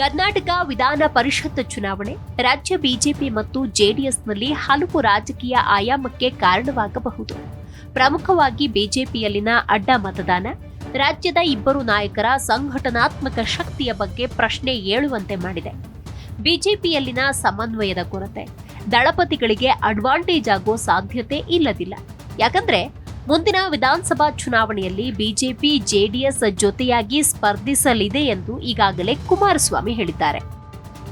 ಕರ್ನಾಟಕ ವಿಧಾನ ಪರಿಷತ್ ಚುನಾವಣೆ ರಾಜ್ಯ ಬಿಜೆಪಿ ಮತ್ತು ಜೆಡಿಎಸ್ನಲ್ಲಿ ಹಲವು ರಾಜಕೀಯ ಆಯಾಮಕ್ಕೆ ಕಾರಣವಾಗಬಹುದು. ಪ್ರಮುಖವಾಗಿ ಬಿಜೆಪಿಯಲ್ಲಿನ ಅಡ್ಡ ಮತದಾನ, ರಾಜ್ಯದ ಇಬ್ಬರು ನಾಯಕರ ಸಂಘಟನಾತ್ಮಕ ಶಕ್ತಿಯ ಬಗ್ಗೆ ಪ್ರಶ್ನೆ ಏಳುವಂತೆ ಮಾಡಿದೆ. ಬಿಜೆಪಿಯಲ್ಲಿನ ಸಮನ್ವಯದ ಕೊರತೆ ದಳಪತಿಗಳಿಗೆ ಅಡ್ವಾಂಟೇಜ್ ಆಗೋ ಸಾಧ್ಯತೆ ಇಲ್ಲದಿಲ್ಲ. ಯಾಕಂದ್ರೆ ಮುಂದಿನ ವಿಧಾನಸಭಾ ಚುನಾವಣೆಯಲ್ಲಿ ಬಿಜೆಪಿ ಜೆಡಿಎಸ್ ಜೊತೆಯಾಗಿ ಸ್ಪರ್ಧಿಸಲಿದೆ ಎಂದು ಈಗಾಗಲೇ ಕುಮಾರಸ್ವಾಮಿ ಹೇಳಿದ್ದಾರೆ.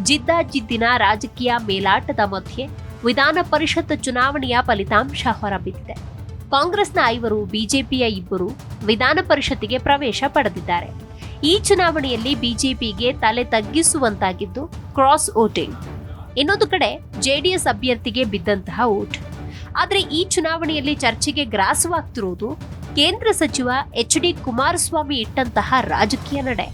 ಜಿದ್ದಾಜಿದ್ದಿನ ರಾಜಕೀಯ ಮೇಲಾಟದ ಮಧ್ಯೆ ವಿಧಾನ ಪರಿಷತ್ ಚುನಾವಣೆಯ ಫಲಿತಾಂಶ ಹೊರಬಿದ್ದಿದೆ. ಕಾಂಗ್ರೆಸ್ನ 5, ಬಿಜೆಪಿಯ 2 ವಿಧಾನ ಪರಿಷತ್ತಿಗೆ ಪ್ರವೇಶ ಪಡೆದಿದ್ದಾರೆ. ಈ ಚುನಾವಣೆಯಲ್ಲಿ ಬಿಜೆಪಿಗೆ ತಲೆ ತಗ್ಗಿಸುವಂತಾಗಿದ್ದು ಕ್ರಾಸ್ ವೋಟಿಂಗ್. ಇನ್ನೊಂದು ಕಡೆ ಜೆಡಿಎಸ್ ಅಭ್ಯರ್ಥಿಗೆ ಬಿದ್ದಂತಹ ವೋಟ್. ಆದರೆ ಈ ಚುನಾವಣೆಯಲ್ಲಿ ಚರ್ಚೆಗೆ ಗ್ರಾಸವಾಗ್ತಿರುವುದು ಕೇಂದ್ರ ಸಚಿವ ಎಚ್.ಡಿ. ಕುಮಾರಸ್ವಾಮಿ ಇಟ್ಟಂತಹ ರಾಜಕೀಯ ನಡೆ.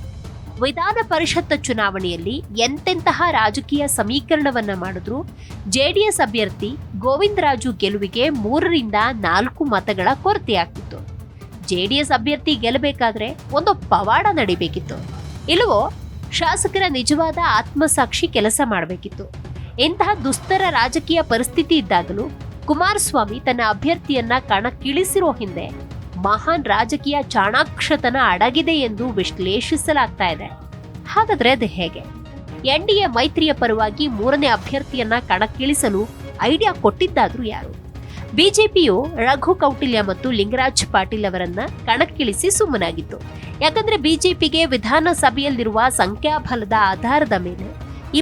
ವಿಧಾನ ಪರಿಷತ್ ಚುನಾವಣೆಯಲ್ಲಿ ಎಂತೆಂತಹ ರಾಜಕೀಯ ಸಮೀಕರಣವನ್ನ ಮಾಡಿದ್ರು ಜೆಡಿಎಸ್ ಅಭ್ಯರ್ಥಿ ಗೋವಿಂದರಾಜು ಗೆಲುವಿಗೆ 3ರಿಂದ 4 ಮತಗಳ ಕೊರತೆಯಾಗ್ತಿತ್ತು. ಜೆಡಿಎಸ್ ಅಭ್ಯರ್ಥಿ ಗೆಲ್ಲಬೇಕಾದ್ರೆ ಒಂದು ಪವಾಡ ನಡಿಬೇಕಿತ್ತು. ಇಲ್ಲವೋ ಶಾಸಕರ ನಿಜವಾದ ಆತ್ಮಸಾಕ್ಷಿ ಕೆಲಸ ಮಾಡಬೇಕಿತ್ತು. ಇಂತಹ ದುಸ್ತರ ರಾಜಕೀಯ ಪರಿಸ್ಥಿತಿ ಇದ್ದಾಗಲೂ ಕುಮಾರಸ್ವಾಮಿ ತನ್ನ ಅಭ್ಯರ್ಥಿಯನ್ನ ಕಣಕ್ಕಿಳಿಸಿರೋ ಹಿಂದೆ ಮಹಾನ್ ರಾಜಕೀಯ ಚಾಣಾಕ್ಷತನ ಅಡಗಿದೆ ಎಂದು ವಿಶ್ಲೇಷಿಸಲಾಗ್ತಾ ಇದೆ. ಹಾಗಾದ್ರೆ ಅದು ಹೇಗೆ? ಎನ್ಡಿಎ ಮೈತ್ರಿಯ ಪರವಾಗಿ 3ನೇ ಅಭ್ಯರ್ಥಿಯನ್ನ ಕಣಕ್ಕಿಳಿಸಲು ಐಡಿಯಾ ಕೊಟ್ಟಿದ್ದಾದ್ರೂ ಯಾರು? ಬಿಜೆಪಿಯು ರಘು ಕೌಟಿಲ್ಯ ಮತ್ತು ಲಿಂಗರಾಜ್ ಪಾಟೀಲ್ ಅವರನ್ನ ಕಣಕ್ಕಿಳಿಸಿ ಸುಮ್ಮನಾಗಿತ್ತು. ಯಾಕಂದ್ರೆ ಬಿಜೆಪಿಗೆ ವಿಧಾನಸಭೆಯಲ್ಲಿರುವ ಸಂಖ್ಯಾಬಲದ ಆಧಾರದ ಮೇಲೆ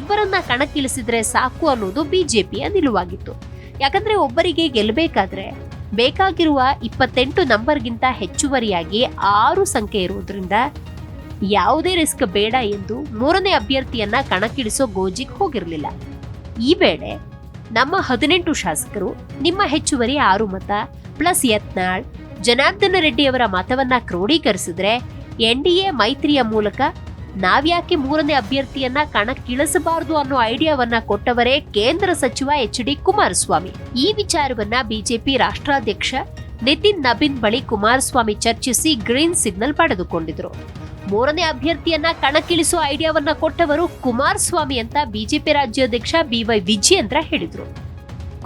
ಇಬ್ಬರನ್ನ ಕಣಕ್ಕಿಳಿಸಿದ್ರೆ ಸಾಕು ಅನ್ನೋದು ಬಿಜೆಪಿಯ ನಿಲುವಾಗಿತ್ತು. ಯಾಕಂದ್ರೆ ಒಬ್ಬರಿಗೆ ಗೆಲ್ಲಬೇಕಾದ್ರೆ ಬೇಕಾಗಿರುವ 28 ನಂಬರ್ಗಿಂತ ಹೆಚ್ಚುವರಿಯಾಗಿ 6 ಸಂಖ್ಯೆ ಇರುವುದರಿಂದ ಯಾವುದೇ ರಿಸ್ಕ್ ಬೇಡ ಎಂದು 3ನೇ ಅಭ್ಯರ್ಥಿಯನ್ನ ಕಣಕ್ಕಿಳಿಸೋ ಗೋಜಿಗೆ ಹೋಗಿರಲಿಲ್ಲ. ಈ ವೇಳೆ ನಮ್ಮ 18 ಶಾಸಕರು ನಿಮ್ಮ ಹೆಚ್ಚುವರಿ 6 ಮತ ಪ್ಲಸ್ ಯತ್ನಾಳ್, ಜನಾರ್ದನ ರೆಡ್ಡಿಯವರ ಮತವನ್ನ ಕ್ರೋಢೀಕರಿಸಿದ್ರೆ ಎನ್ಡಿಎ ಮೈತ್ರಿಯ ಮೂಲಕ ನಾವ್ಯಾಕೆ 3ನೇ ಅಭ್ಯರ್ಥಿಯನ್ನ ಕಣಕ್ಕಿಳಿಸಬಾರದು ಅನ್ನೋ ಐಡಿಯಾವನ್ನ ಕೊಟ್ಟವರೇ ಕೇಂದ್ರ ಸಚಿವ ಎಚ್.ಡಿ. ಕುಮಾರಸ್ವಾಮಿ. ಈ ವಿಚಾರವನ್ನ ಬಿಜೆಪಿ ರಾಷ್ಟ್ರಾಧ್ಯಕ್ಷ ನಿತಿನ್ ನಬೀನ್ ಬಳಿ ಕುಮಾರಸ್ವಾಮಿ ಚರ್ಚಿಸಿ ಗ್ರೀನ್ ಸಿಗ್ನಲ್ ಪಡೆದುಕೊಂಡಿದ್ರು. 3ನೇ ಅಭ್ಯರ್ಥಿಯನ್ನ ಕಣಕ್ಕಿಳಿಸುವ ಐಡಿಯಾವನ್ನ ಕೊಟ್ಟವರು ಕುಮಾರಸ್ವಾಮಿ ಅಂತ ಬಿಜೆಪಿ ರಾಜ್ಯಾಧ್ಯಕ್ಷ ಬಿ.ವೈ. ವಿಜಯೇಂದ್ರ ಹೇಳಿದ್ರು.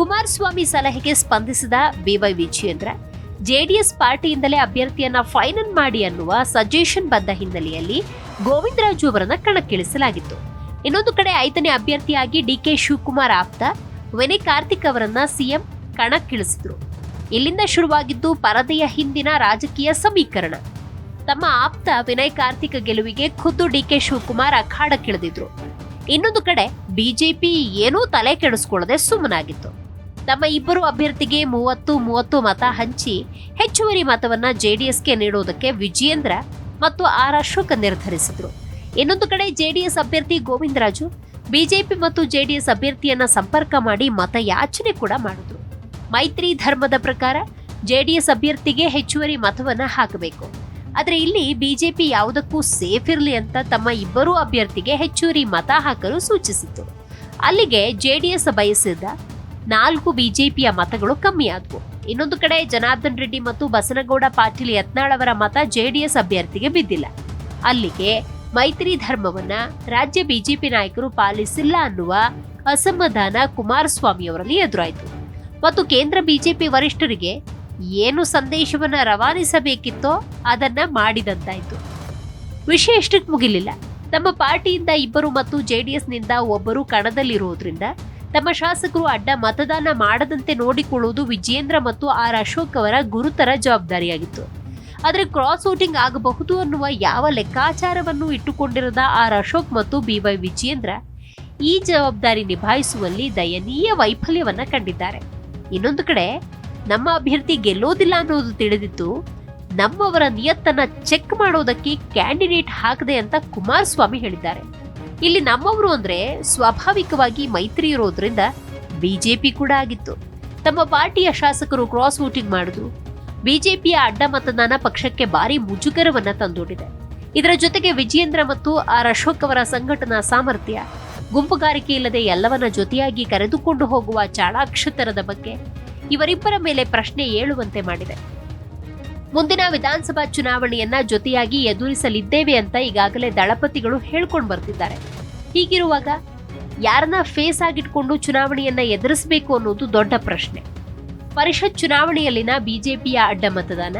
ಕುಮಾರಸ್ವಾಮಿ ಸಲಹೆಗೆ ಸ್ಪಂದಿಸಿದ ಬಿ.ವೈ. ವಿಜಯೇಂದ್ರ ಜೆಡಿಎಸ್ ಪಾರ್ಟಿಯಿಂದಲೇ ಅಭ್ಯರ್ಥಿಯನ್ನ ಫೈನಲ್ ಮಾಡಿ ಅನ್ನುವ ಸಜೆಷನ್ ಬಂದ ಹಿನ್ನೆಲೆಯಲ್ಲಿ ಗೋವಿಂದರಾಜು ಅವರನ್ನ ಕಣಕ್ಕಿಳಿಸಲಾಗಿತ್ತು. ಇನ್ನೊಂದು ಕಡೆ 5ನೇ ಅಭ್ಯರ್ಥಿಯಾಗಿ ಡಿ.ಕೆ. ಶಿವಕುಮಾರ್ ಆಪ್ತ ವಿನಯ್ ಕಾರ್ತಿಕ್ ಅವರನ್ನ ಸಿಎಂ ಕಣಕ್ಕಿಳಿಸಿದ್ರು. ಇಲ್ಲಿಂದ ಶುರುವಾಗಿದ್ದು ಪರದೆಯ ಹಿಂದಿನ ರಾಜಕೀಯ ಸಮೀಕರಣ. ತಮ್ಮ ಆಪ್ತ ವಿನಯ್ ಕಾರ್ತಿಕ್ ಗೆಲುವಿಗೆ ಖುದ್ದು ಡಿ.ಕೆ. ಶಿವಕುಮಾರ್ ಅಖಾಡಕ್ಕಿಳಿದಿದ್ರು. ಇನ್ನೊಂದು ಕಡೆ ಬಿಜೆಪಿ ಏನೂ ತಲೆ ಕೆಡಿಸ್ಕೊಳ್ಳದೆ ಸುಮ್ಮನಾಗಿತ್ತು. ತಮ್ಮ ಇಬ್ಬರು ಅಭ್ಯರ್ಥಿಗೆ 30 ಮತ ಹಂಚಿ ಹೆಚ್ಚುವರಿ ಮತವನ್ನ ಜೆಡಿಎಸ್ಗೆ ನೀಡುವುದಕ್ಕೆ ವಿಜಯೇಂದ್ರ ಮತ್ತು ಆರ್ ಅಶೋಕ್ ನಿರ್ಧರಿಸಿದ್ರು. ಇನ್ನೊಂದು ಕಡೆ ಜೆಡಿಎಸ್ ಅಭ್ಯರ್ಥಿ ಗೋವಿಂದರಾಜು ಬಿಜೆಪಿ ಮತ್ತು ಜೆಡಿಎಸ್ ಅಭ್ಯರ್ಥಿಯನ್ನ ಸಂಪರ್ಕ ಮಾಡಿ ಮತ ಯಾಚನೆ ಕೂಡ ಮಾಡಿದ್ರು. ಮೈತ್ರಿ ಧರ್ಮದ ಪ್ರಕಾರ ಜೆಡಿಎಸ್ ಅಭ್ಯರ್ಥಿಗೆ ಹೆಚ್ಚುವರಿ ಮತವನ್ನ ಹಾಕಬೇಕು. ಆದ್ರೆ ಇಲ್ಲಿ ಬಿಜೆಪಿ ಯಾವುದಕ್ಕೂ ಸೇಫ್ ಇರಲಿ ಅಂತ ತಮ್ಮ ಇಬ್ಬರೂ ಅಭ್ಯರ್ಥಿಗೆ ಹೆಚ್ಚುವರಿ ಮತ ಹಾಕಲು ಸೂಚಿಸಿತ್ತು. ಅಲ್ಲಿಗೆ ಜೆಡಿಎಸ್ ಬಯಸಿದ 4 ಬಿಜೆಪಿಯ ಮತಗಳು ಕಮ್ಮಿಯಾದವು. ಇನ್ನೊಂದು ಕಡೆ ಜನಾರ್ದನ್ ರೆಡ್ಡಿ ಮತ್ತು ಬಸನಗೌಡ ಪಾಟೀಲ್ ಯತ್ನಾಳ್ ಅವರ ಮತ ಜೆಡಿಎಸ್ ಅಭ್ಯರ್ಥಿಗೆ ಬಿದ್ದಿಲ್ಲ. ಅಲ್ಲಿಗೆ ಮೈತ್ರಿ ಧರ್ಮವನ್ನ ರಾಜ್ಯ ಬಿಜೆಪಿ ನಾಯಕರು ಪಾಲಿಸಿಲ್ಲ ಅನ್ನುವ ಅಸಮಾಧಾನ ಕುಮಾರಸ್ವಾಮಿ ಅವರಲ್ಲಿ ಎದುರಾಯಿತು. ಮತ್ತು ಕೇಂದ್ರ ಬಿಜೆಪಿ ವರಿಷ್ಠರಿಗೆ ಏನು ಸಂದೇಶವನ್ನ ರವಾನಿಸಬೇಕಿತ್ತೋ ಅದನ್ನ ಮಾಡಿದಂತಾಯ್ತು. ವಿಷಯ ಎಷ್ಟಕ್ಕೆ ಮುಗಿಲಿಲ್ಲ. ತಮ್ಮ ಪಾರ್ಟಿಯಿಂದ 2 ಮತ್ತು ಜೆಡಿಎಸ್ನಿಂದ 1 ಕಣದಲ್ಲಿರುವುದರಿಂದ ತಮ್ಮ ಶಾಸಕರು ಅಡ್ಡ ಮತದಾನ ಮಾಡದಂತೆ ನೋಡಿಕೊಳ್ಳುವುದು ವಿಜಯೇಂದ್ರ ಮತ್ತು ಆರ್ ಅಶೋಕ್ ಅವರ ಗುರುತರ ಜವಾಬ್ದಾರಿಯಾಗಿತ್ತು. ಆದರೆ ಕ್ರಾಸ್ ವೋಟಿಂಗ್ ಆಗಬಹುದು ಅನ್ನುವ ಯಾವ ಲೆಕ್ಕಾಚಾರವನ್ನು ಇಟ್ಟುಕೊಂಡಿರದ ಆರ್ ಅಶೋಕ್ ಮತ್ತು ಬಿ.ವೈ. ವಿಜಯೇಂದ್ರ ಈ ಜವಾಬ್ದಾರಿ ನಿಭಾಯಿಸುವಲ್ಲಿ ದಯನೀಯ ವೈಫಲ್ಯವನ್ನ ಕಂಡಿದ್ದಾರೆ. ಇನ್ನೊಂದು ಕಡೆ ನಮ್ಮ ಅಭ್ಯರ್ಥಿ ಗೆಲ್ಲೋದಿಲ್ಲ ಅನ್ನೋದು ತಿಳಿದಿತ್ತು ನಮ್ಮವರ ನಿಯತ್ತನ್ನ ಚೆಕ್ ಮಾಡೋದಕ್ಕೆ ಕ್ಯಾಂಡಿಡೇಟ್ ಹಾಕದೆ ಅಂತ ಕುಮಾರಸ್ವಾಮಿ ಹೇಳಿದ್ದಾರೆ. ಇಲ್ಲಿ ನಮ್ಮವರು ಅಂದ್ರೆ ಸ್ವಾಭಾವಿಕವಾಗಿ ಮೈತ್ರಿ ಇರೋದ್ರಿಂದ ಬಿಜೆಪಿ ಕೂಡ ಆಗಿತ್ತು. ತಮ್ಮ ಪಾರ್ಟಿಯ ಶಾಸಕರು ಕ್ರಾಸ್ ವೋಟಿಂಗ್ ಮಾಡಿದ್ರು. ಬಿಜೆಪಿಯ ಅಡ್ಡ ಮತದಾನ ಪಕ್ಷಕ್ಕೆ ಭಾರಿ ಮುಜುಗರವನ್ನ ತಂದೊಡ್ಡಿದೆ. ಇದರ ಜೊತೆಗೆ ವಿಜಯೇಂದ್ರ ಮತ್ತು ಆರ್ ಅಶೋಕ್ ಅವರ ಸಂಘಟನಾ ಸಾಮರ್ಥ್ಯ, ಗುಂಪುಗಾರಿಕೆ ಇಲ್ಲದೆ ಎಲ್ಲವನ್ನ ಜೊತೆಯಾಗಿ ಕರೆದುಕೊಂಡು ಹೋಗುವ ಚಾಣಾಕ್ಷತನದ ಬಗ್ಗೆ ಇವರಿಬ್ಬರ ಮೇಲೆ ಪ್ರಶ್ನೆ ಏಳುವಂತೆ ಮಾಡಿದೆ. ಮುಂದಿನ ವಿಧಾನಸಭಾ ಚುನಾವಣೆಯನ್ನ ಜೊತೆಯಾಗಿ ಎದುರಿಸಲಿದ್ದೇವೆ ಅಂತ ಈಗಾಗಲೇ ದಳಪತಿಗಳು ಹೇಳ್ಕೊಂಡು ಬರ್ತಿದ್ದಾರೆ. ಹೀಗಿರುವಾಗ ಯಾರನ್ನ ಫೇಸ್ ಆಗಿಟ್ಕೊಂಡು ಚುನಾವಣೆಯನ್ನ ಎದುರಿಸಬೇಕು ಅನ್ನೋದು ದೊಡ್ಡ ಪ್ರಶ್ನೆ. ಪರಿಷತ್ ಚುನಾವಣೆಯಲ್ಲಿನ ಬಿಜೆಪಿಯ ಅಡ್ಡ ಮತದಾನ,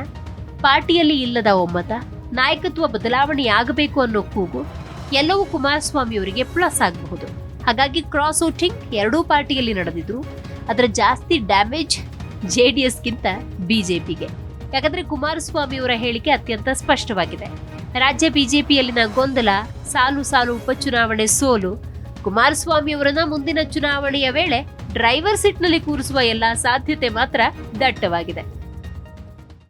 ಪಾರ್ಟಿಯಲ್ಲಿ ಇಲ್ಲದ ಒಮ್ಮತ, ನಾಯಕತ್ವ ಬದಲಾವಣೆಯಾಗಬೇಕು ಅನ್ನೋ ಕೂಗು ಎಲ್ಲವೂ ಕುಮಾರಸ್ವಾಮಿ ಅವರಿಗೆ ಪ್ಲಸ್ ಆಗಬಹುದು. ಹಾಗಾಗಿ ಕ್ರಾಸ್ ವೋಟಿಂಗ್ ಎರಡೂ ಪಾರ್ಟಿಯಲ್ಲಿ ನಡೆದಿದ್ರು ಅದರ ಜಾಸ್ತಿ ಡ್ಯಾಮೇಜ್ ಜೆಡಿಎಸ್ಗಿಂತ ಬಿಜೆಪಿಗೆ. ಯಾಕಂದ್ರೆ ಕುಮಾರಸ್ವಾಮಿ ಅವರ ಹೇಳಿಕೆ ಅತ್ಯಂತ ಸ್ಪಷ್ಟವಾಗಿದೆ. ರಾಜ್ಯ ಬಿಜೆಪಿಯಲ್ಲಿನ ಗೊಂದಲ, ಸಾಲು ಸಾಲು ಉಪಚುನಾವಣೆ ಸೋಲು ಕುಮಾರಸ್ವಾಮಿ ಅವರನ್ನ ಮುಂದಿನ ಚುನಾವಣೆಯ ವೇಳೆ ಡ್ರೈವರ್ ಸೀಟ್ನಲ್ಲಿ ಕೂರಿಸುವ ಎಲ್ಲಾ ಸಾಧ್ಯತೆ ಮಾತ್ರ ದಟ್ಟವಾಗಿದೆ.